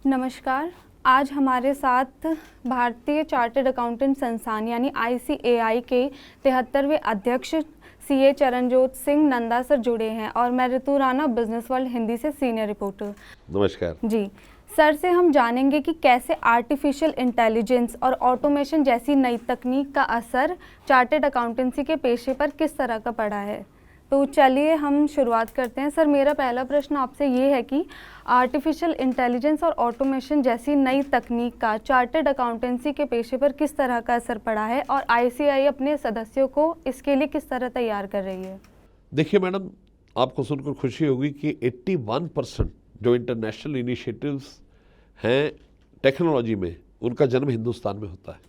नमस्कार। आज हमारे साथ भारतीय चार्टर्ड अकाउंटेंट संस्थान यानी ICAI के 73वें अध्यक्ष CA चरणजोत सिंह नंदा सर जुड़े हैं और मैं ऋतु राणा बिजनेस वर्ल्ड हिंदी से सीनियर रिपोर्टर। नमस्कार जी सर से हम जानेंगे कि कैसे आर्टिफिशियल इंटेलिजेंस और ऑटोमेशन जैसी नई तकनीक का असर चार्टर्ड अकाउंटेंसी के पेशे पर किस तरह का पड़ा है। तो चलिए हम शुरुआत करते हैं। सर मेरा पहला प्रश्न आपसे ये है कि आर्टिफिशियल इंटेलिजेंस और ऑटोमेशन जैसी नई तकनीक का चार्टर्ड अकाउंटेंसी के पेशे पर किस तरह का असर पड़ा है और ICAI अपने सदस्यों को इसके लिए किस तरह तैयार कर रही है। देखिए मैडम, आपको सुनकर खुशी होगी कि 81% जो इंटरनेशनल इनिशिएटिव्स हैं टेक्नोलॉजी में, उनका जन्म हिंदुस्तान में होता है।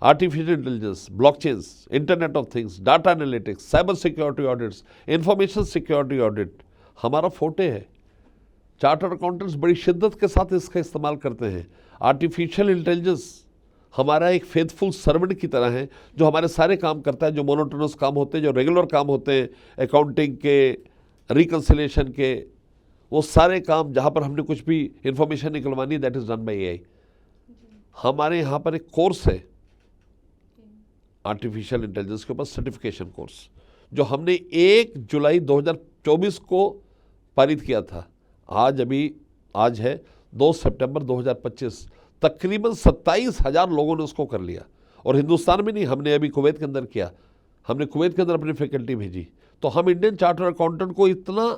Artificial intelligence, blockchains, internet of things, data analytics, cyber security audits, information security audit हमारा फोटे है। चार्टर्ड अकाउंटेंट्स बड़ी शिद्दत के साथ इसका इस्तेमाल करते हैं। आर्टिफिशियल इंटेलिजेंस हमारा एक फेथफुल सर्वेंट की तरह है जो हमारे सारे काम करता है, जो मोनोटोनस काम होते हैं, जो रेगुलर काम होते हैं, अकाउंटिंग के, रिकन्सिलेशन के, वो सारे काम जहाँ पर हमने कुछ भी इंफॉर्मेशन निकलवानी, that is done by AI। हमारे यहाँ पर एक कोर्स है आर्टिफिशियल इंटेलिजेंस के ऊपर, सर्टिफिकेशन कोर्स, जो हमने 1 जुलाई 2024 को पारित किया था। आज है 2 सितंबर 2025, तकरीबन 27,000 लोगों ने उसको कर लिया। और हिंदुस्तान में नहीं, हमने अभी कुवैत के अंदर किया। हमने कुवैत के अंदर अपनी फैकल्टी भेजी। तो हम इंडियन चार्टर्ड अकाउंटेंट को इतना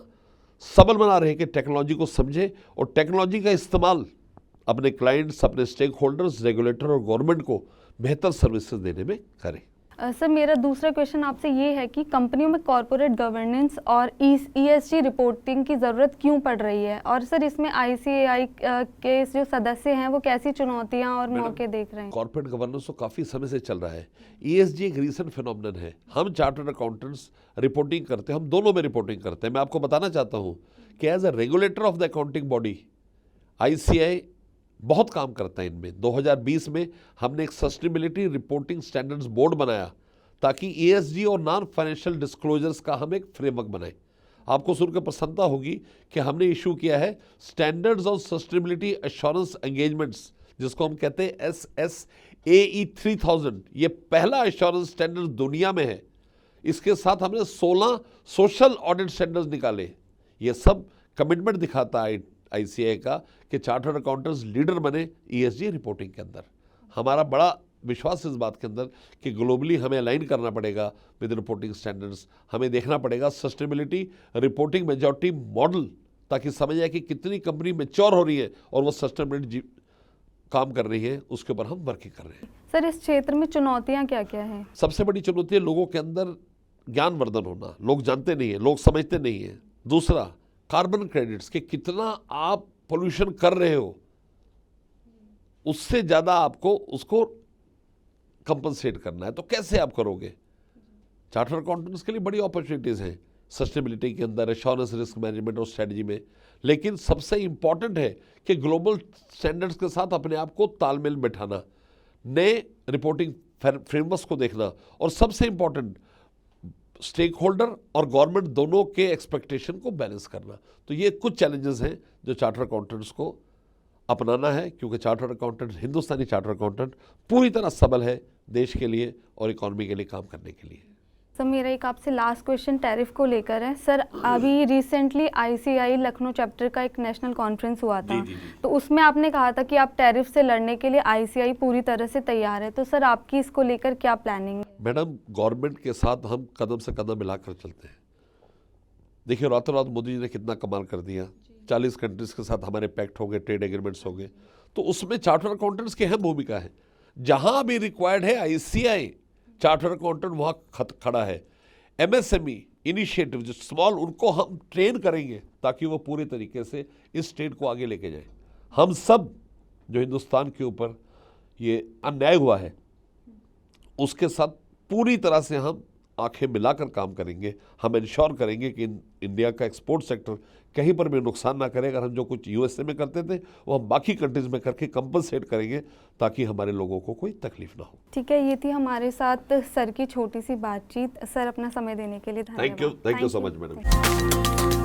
सबल बना रहे हैं कि टेक्नोलॉजी को समझे और टेक्नोलॉजी का इस्तेमाल अपने क्लाइंट्स, अपने स्टेक होल्डर्स, रेगुलेटर और गवर्नमेंट को बेहतर सर्विसेज देने में करें। सर मेरा दूसरा क्वेश्चन आपसे ये है कि कंपनियों में कॉर्पोरेट गवर्नेंस और ESG रिपोर्टिंग की ज़रूरत क्यों पड़ रही है, और सर इसमें ICAI के जो सदस्य हैं वो कैसी चुनौतियां और मौके देख रहे हैं। कॉर्पोरेट गवर्नेंस तो काफ़ी समय से चल रहा है। ESG एक रीसेंट फिनोमिनन है। हम चार्टर्ड अकाउंटेंट्स रिपोर्टिंग करते हैं, हम दोनों में रिपोर्टिंग करते हैं। मैं आपको बताना चाहता हूँ कि as a regulator of the accounting body ICAI बहुत काम करता है इनमें। 2020 में हमने एक सस्टेनेबिलिटी रिपोर्टिंग स्टैंडर्ड्स बोर्ड बनाया ताकि ESG और नॉन फाइनेंशियल डिस्क्लोजर्स का हम एक फ्रेमवर्क बनाएं। आपको सुनकर प्रसन्नता होगी कि हमने इशू किया है standards of sustainability assurance engagements, जिसको हम कहते हैं SSAE 3000। ये पहला एश्योरेंस स्टैंडर्ड दुनिया में है। इसके साथ हमने 16 सोशल ऑडिट स्टैंडर्ड्स निकाले। ये सब कमिटमेंट दिखाता है ICAI का कि चार्टर्ड अकाउंटेंट्स लीडर बने ESG रिपोर्टिंग के अंदर। हमारा बड़ा विश्वास इस बात के अंदर कि ग्लोबली हमें अलाइन करना पड़ेगा विद रिपोर्टिंग स्टैंडर्ड्स। हमें देखना पड़ेगा सस्टेनेबिलिटी रिपोर्टिंग मेजॉरिटी मॉडल, ताकि समझ आए कि कितनी कंपनी मैच्योर हो रही है और वो सस्टेनेबिलिटी काम कर रही है, उसके ऊपर हम वर्किंग कर रहे हैं। सर इस क्षेत्र में चुनौतियाँ क्या क्या हैं। सबसे बड़ी चुनौती है लोगों के अंदर ज्ञानवर्धन होना। लोग जानते नहीं है, लोग समझते नहीं है। दूसरा, कार्बन क्रेडिट्स के कितना आप पोल्यूशन कर रहे हो, उससे ज़्यादा आपको उसको कंपनसेट करना है। तो कैसे आप करोगे। चार्टर्ड अकाउंटेंट्स के लिए बड़ी अपॉर्चुनिटीज़ हैं सस्टेनेबिलिटी के अंदर, एश्योरेंस, रिस्क मैनेजमेंट और स्ट्रेटजी में। लेकिन सबसे इंपॉर्टेंट है कि ग्लोबल स्टैंडर्ड्स के साथ अपने आप को तालमेल बैठाना, नए रिपोर्टिंग फ्रेमवर्क्स को देखना, और सबसे इंपॉर्टेंट स्टेक होल्डर और गवर्नमेंट दोनों के एक्सपेक्टेशन को बैलेंस करना। तो ये कुछ चैलेंजेस हैं जो चार्टर्ड अकाउंटेंट्स को अपनाना है, क्योंकि चार्टर्ड अकाउंटेंट, हिंदुस्तानी चार्टर्ड अकाउंटेंट पूरी तरह सबल है देश के लिए और इकॉनमी के लिए काम करने के लिए। सर मेरा एक आपसे लास्ट क्वेश्चन टैरिफ को लेकर है। सर अभी रिसेंटली ICAI लखनऊ चैप्टर का एक नेशनल कॉन्फ्रेंस हुआ था। जी। तो उसमें आपने कहा था कि आप टैरिफ से लड़ने के लिए ICAI पूरी तरह से तैयार है। तो सर आपकी इसको लेकर क्या प्लानिंग है। मैडम, गवर्नमेंट के साथ हम कदम से कदम मिलाकर चलते हैं। देखिए, रातों रात मोदी जी ने कितना कमाल कर दिया। 40 कंट्रीज के साथ हमारे पैक्ट हो गए, ट्रेड एग्रीमेंट्स हो गए। तो उसमें चार्टर्ड अकाउंटेंट्स की अहम भूमिका है। जहां भी रिक्वायर्ड है ICAI चार्टर्ड अकाउंटेंट वहां खड़ा है। MSME इनिशिएटिव जो स्मॉल, उनको हम ट्रेन करेंगे ताकि वो पूरे तरीके से इस स्टेट को आगे लेके जाए। हम सब जो हिंदुस्तान के ऊपर ये अन्याय हुआ है, उसके साथ पूरी तरह से हम आंखें मिलाकर काम करेंगे। हम इंश्योर करेंगे कि इंडिया का एक्सपोर्ट सेक्टर कहीं पर भी नुकसान ना करे। अगर हम जो कुछ USA में करते थे वो हम बाकी कंट्रीज में करके कंपनसेट करेंगे ताकि हमारे लोगों को कोई तकलीफ ना हो। ठीक है, ये थी हमारे साथ सर की छोटी सी बातचीत। सर अपना समय देने के लिए धन्यवाद। Thank you so much madam.